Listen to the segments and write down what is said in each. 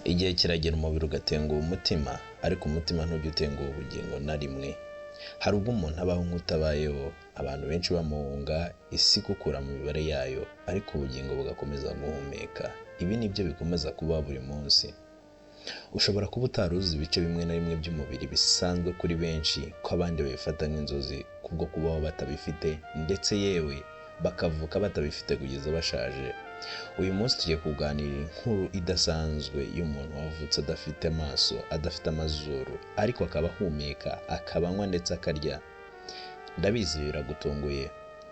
Igihe kiragera umubiri ugatenguha umutima, ariko umutima ntujya utenguha ubugingo na rimwe. Hari ubwo umuntu abaho nk'utabayeho, abantu benshi bamuhunga, isi igukura mu mibare yayo, ariko ubugingo bugakomeza guhumeka. Ibi ni byo bikomeza kubaho buri munsi. Ushobora kuba utari uzi ibice bimwe na bimwe by'umubiri bisanzwe kuri benshi, ko abandi babifata nk'inzozi kubwo kubaho batabifite, ndetse yewe bakavuka batabifite kugeza bashaje. Uyu munsi tugiye kuganira inkuru idasanzwe y'umuntu wavutse adafite amaso, adafite amazuru, ariko akaba ahumeka, akaba anywa ndetse akarya. Ndabizi biragutunguye,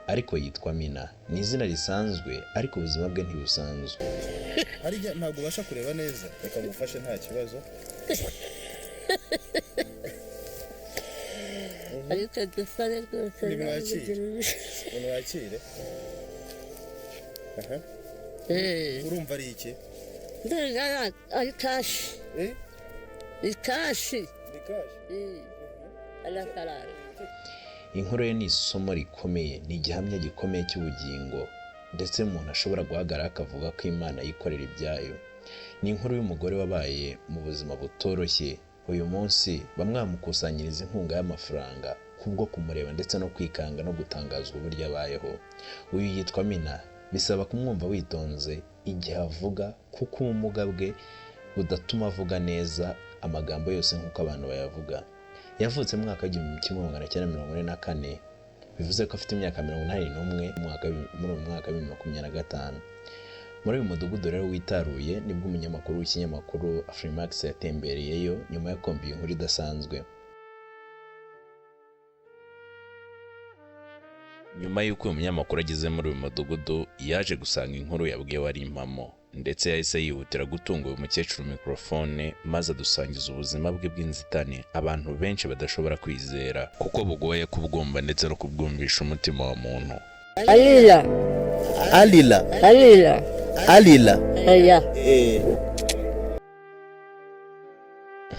ariko yitwa Amina. Ni izina risanzwe, ariko ubuzima bwe ntibusanzwe. Harya ntabwo ubasha kureba neza, reka ngufashe nta kibazo. ariko dusare rwose Nimwakire. Aha. Urumva ari iki? ndengana ari kashi Ni kashi kashi. alakarara Inkuru ye ni isomo rikomeye, ni igihamya gikomeye cy'ubugingo, ndetse umuntu ashobora guhagarara akavuga ko Imana yikorera ibyayo. Ni inkuru y'umugore wabaye mu buzima butoroshye. Uyu munsi bamwamukusanyiriza inkunga y'amafaranga kubwo kumureba ndetse no kwikanga no gutangazwa uburyo abayeho. Uyu yitwa Amina. Bisaba kumwumva witonze igihe avuga, kuko ubumuga bwe budatuma avuga neza amagambo yose nk'uko abantu bayavuga. Yavutse mu mwaka w'1944, bivuze ko afite imyaka 81 muri uyu mwaka wa 2025. Muri uyu mudugudu rero witaruye nibwo umunyamakuru w'ikinyamakuru Afrimax yatembereyeyo nyuma yo kumva iyi nkuru idasanzwe. Nyuma y'uko uyu munyamakuru ageze muri uyu mudugudu, yaje gusanga inkuru yabwiwe ari impamo, ndetse yahise yihutira gutunga uyu mukecuru mikrofone maze adusangiza ubuzima bwe bw'inzitane abantu benshi badashobora kwizera, kuko bugoye kubwumva ndetse no kubwumvisha umutima wa muntu. Alila. aya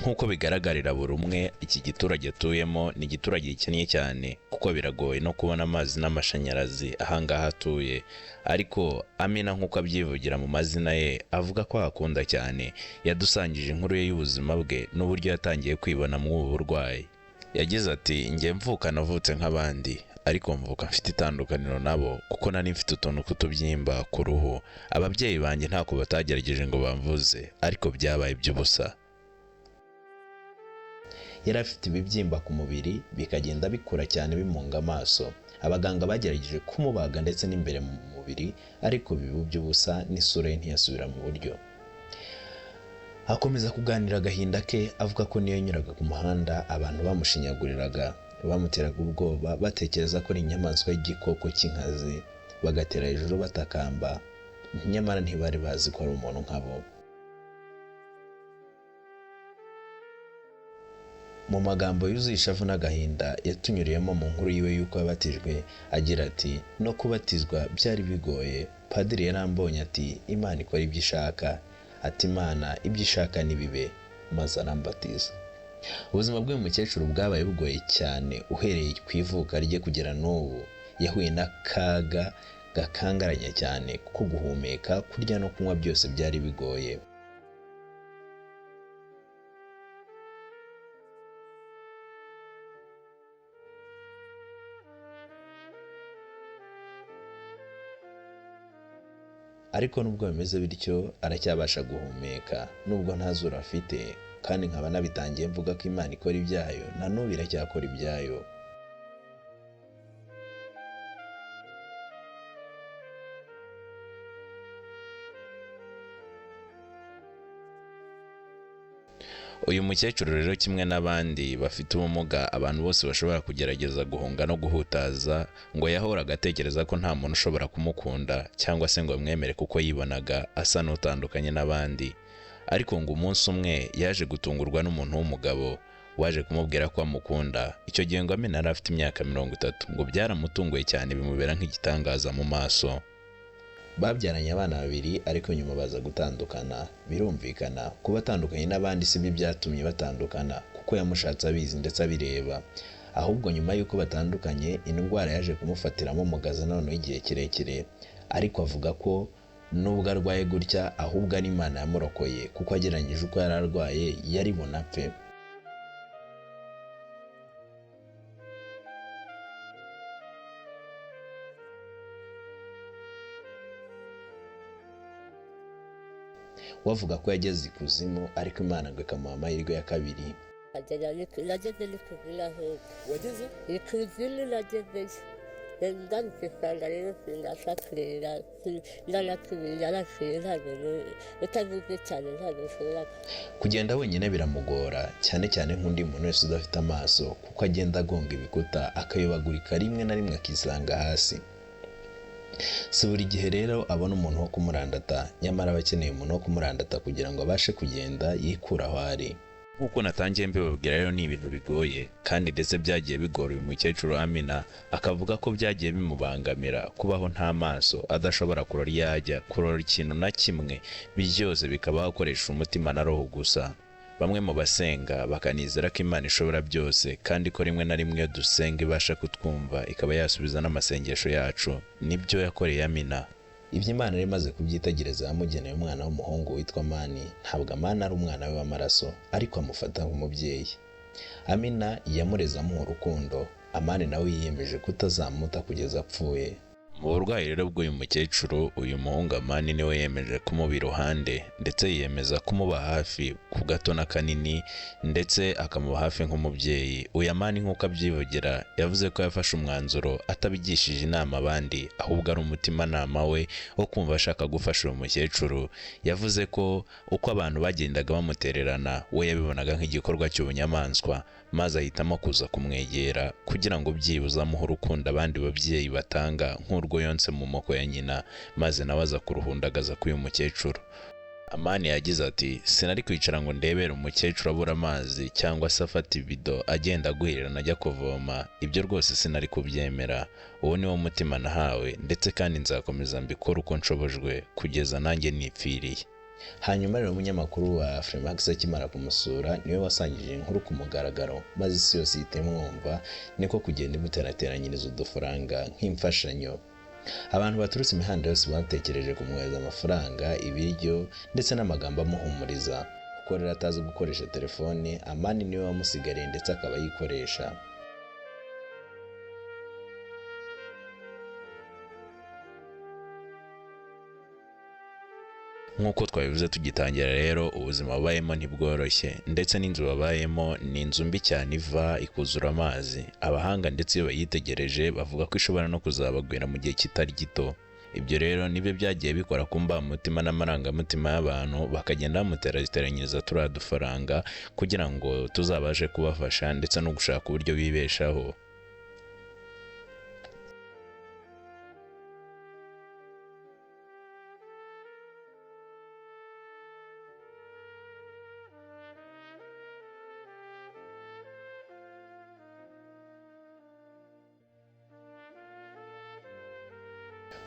Nk'uko bigaragarira buri umwe, iki giturage atuyemo ni igiturage gikennye cyane, kuko biragoye no kubona amazi n'amashanyarazi ahangaha atuye. Ariko Amina nk'uko abyivugira mu mazina ye, avuga ko ahakunda cyane. Yadusangije inkuru ye y'ubuzima bwe n'uburyo yatangiye kwibona mu ubu burwayi. Yagize ati, njye mvuka navutse nk'abandi, ariko mvuka mfite itandukaniro nabo, kuko nari mfite utuntu tw'utubyimba ku ruhu. Ababyeyi banjye ntako batagerageje ngo bamvuze, ariko byabaye iby'ubusa. Yari afite ibibyimba ku mubiri, bikagenda bikura cyane bimunga amaso. Abaganga bagerageje kumubaga ndetse n'imbere mu mubiri, ariko biba by'ubusa, n'isura ye ntiyasubira mu buryo. Akomeza kuganira agahinda ke, avuga ko niyo yanyuraga ku muhanda abantu bamushinyaguriraga, bamuteraga ubwoba, batekereza ko ari inyamaswa y'igikoko cy'inkazi, bagatera hejuru batakamba, nyamara ntibari bazi ko ari umuntu nkabo. Mu magambo yuzuye ishavu n'agahinda yatunyuriyemo mu nkuru yiwe y'uko yabatijwe, agira ati, no kubatizwa byari bigoye. Padiri yarambonye ati, Imana ikora ibyo ishaka, ati Imana ibyo ishaka nibibe, maze arambatiza. Ubuzima bw'uyu mukecuru bwabaye bugoye cyane, uhereye ku ivuka rye kugera n'ubu. Yahuye n'akaga gakangaranye cyane, kuko guhumeka, kurya no kunywa byose byari bigoye. Ariko nubwo bimeze bityo, aracyabasha guhumeka nubwo nta zuru afite, kandi nkaba nabitangiye mvuga ko Imana ikora ibyayo, na n'ubu iracyakora ibyayo. Uyu mukecuru rero kimwe n'abandi bafite ubumuga, abantu bose bashobora kugerageza guhunga no guhutaza, ngo yahoraga atekereza ko nta muntu ushobora kumukunda cyangwa se ngo amwemere, kuko yibonaga asa n'utandukanye n'abandi. Ariko ngo umunsi umwe yaje gutungurwa n'umuntu w'umugabo waje kumubwira ko amukunda. Icyo gihe ngo Amina yari afite imyaka 30, ngo byaramutunguye cyane, bimubera nk'igitangaza mu maso. Babyaranye abana babiri, ariko nyuma baza gutandukana. Birumvikana kuba atandukanye n'abandi si byo byatumye batandukana, kuko yamushatse abizi ndetse abireba. Ahubwo nyuma y'uko batandukanye, indwara yaje kumufatiramo mugaza noneho igihe kirekire, ariko avuga ko nubwo arwaye gutya ahubwo ari Imana yamurokoye kuko agereranyije uko yari arwaye yari bunapfe. wavuga ko yageze ikuzimu ariko Imana ngo ikamuha amahirwe ya kabiri. nageze n'ikuzimu ahubwo wageze ikuzimu nagezeyo ngarutse usanga rero sinabasha kureba ndanatuye yarapfuye ntabwo utavuze cyane ntabwo ushobora Kugenda wenyine biramugora cyane cyane nk'undi muntu wese udafite amaso kuko agenda agonga ibikuta akayobagurika rimwe na rimwe akisanga hasi. Si buri gihe rero abona umuntu wo kumurandata, nyamara aba akeneye umuntu wo kumurandata kugira ngo abashe kugenda yikura aho ari. Nk'uko natangiye mbibabwira rero ni ibintu bigoye kandi ndetse byagiye bigora uyu mukecuru Amina, akavuga ko byagiye bimubangamira kubaho nta maso, adashobora kurora iyo ajya, kurora ikintu na kimwe, byose bikaba akoresha umutima na roho gusa. Bamwe mu basenga bakanizera ko Imana ishobora byose kandi ko rimwe na rimwe iyo dusenga ibasha kutwumva ikaba yasubiza n'amasengesho yacu. Nibyo yakoreye Amina. Ibyo Imana yari imaze kubyitegereza yamugeneye umwana w'umuhungu witwa Amani. Ntabwo Amani ari umwana we w'amaraso ariko amufata nk'umubyeyi. Amina yamureze amuha urukundo. Amani nawe yiyemeje kutazamuta kugeza apfuye. Mu burwayi rero bw'uyu mukecuru, uyu muhungu Amani niwe yemeje kumuba iruhande ndetse yiyemeza kumuba hafi ku gato na kanini ndetse akamuba hafi nk'umubyeyi. Uyu Amani nk'uko abyivugira yavuze ko yafashe umwanzuro atabigishije inama abandi ahubwo ari umutimanama we wo kumva ashaka gufasha uyu mukecuru. Yavuze ko uko abantu bagendaga bamutererana we yabibonaga nk'igikorwa cy'ubunyamaswa, maze ahitamo kuza kumwegera kugira ngo byibuze amuhe urukundo abandi babyeyi batanga nk'urwo yonse mu moko ya nyina, maze nawe aza kuruhundagaza k'uyu mukecuru. Amani yagize ati sinari kwicara ngo ndebere umukecuru abura amazi cyangwa se afata ibido agenda aguhirirana ajya kuvoma. Ibyo rwose sinari kubyemera. Uwo ni wo mutima nahawe ndetse kandi nzakomeza mbikora uko nshobojwe kugeza nanjye nipfiriye. Hanyuma rero umunyamakuru wa Afrimax akimara kumusura niwe wasangije inkuru ku mugaragaro, maze isi yose ihita imwumva, niko kugenda imuterateranyiriza udufaranga nk'imfashanyo. Abantu baturutse imihanda yose batekereje kumwohereza amafaranga, ibiryo ndetse n'amagambo amuhumuriza. Kuko rero atazi gukoresha telefone, Amani niwe wamusigariye ndetse akaba yikoresha. Nk'uko twabivuze tugitangira rero, ubuzima babayemo ntibworoshye ndetse n'inzu babayemo ni inzu mbi cyane iva ikuzura amazi. Abahanga ndetse iyo bayitegereje bavuga ko ishobora no kuzabagwira mu gihe kitari gito. Ibyo rero nibyo byagiye bikora ku mbamutima n'amarangamutima y'abantu, bakagenda bamuterateranyiriza turiya dufaranga kugira ngo tuzabashe kubafasha ndetse no gushaka uburyo bibeshaho.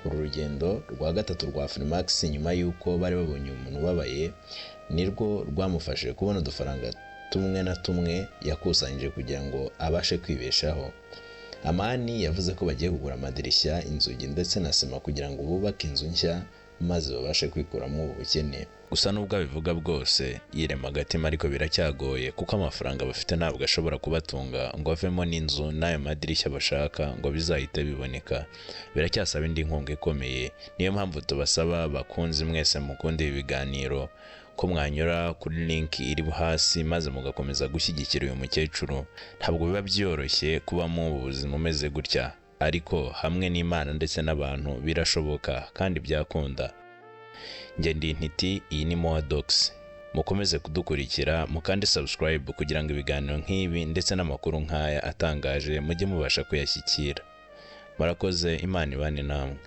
Uru rugendo rwa gatatu rwa Afrimax nyuma y'uko bari babonye umuntu ubabaye nirwo rwamufashije kubona udufaranga tumwe na tumwe yakusanyije kugira ngo abashe kwibeshaho. Amani yavuze ko bagiye kugura amadirishya, inzugi ndetse na sima kugira ngo bubake inzu nshya maze babashe kwikuramo ubukene. Gusa nubwo abivuga bwose yirema agatima ariko biracyagoye kuko amafaranga bafite ntabwo ashobora kubatunga ngo avemo n'inzu n'ayo madirishya bashaka ngo bizahite biboneka. Biracyasaba indi nkunga ikomeye. Niyo mpamvu tubasaba bakunzi mwese mukunda ibi biganiro ko mwanyura kuri link iri hasi maze mugakomeza gushyigikira uyu mukecuru. Ntabwo biba byoroshye kuba mu buzima umeze gutya, ariko hamwe n'Imana ndetse n'abantu birashoboka kandi byakunda. Njye ndi Intiti, iyi ni Moadox. Mukomeze kudukurikira mukande subscribe kugira ngo ibiganiro nk'ibi ndetse n'amakuru nk'aya atangaje mujye mubasha kuyashyikira. Murakoze, Imana ibane namwe.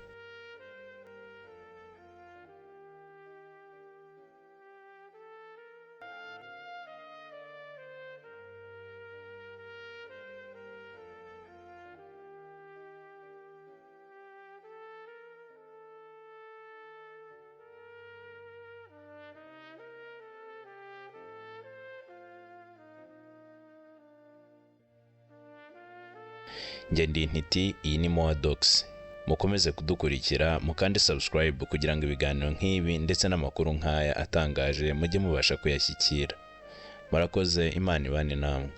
Njye ndi Intiti, iyi ni Moadox. mukomeze kudukurikira mukande subscribe kugira ngo ibiganiro nk'ibi ndetse n'amakuru nk'aya atangaje mujye mubasha kuyashyikira. Murakoze, Imana ibane namwe.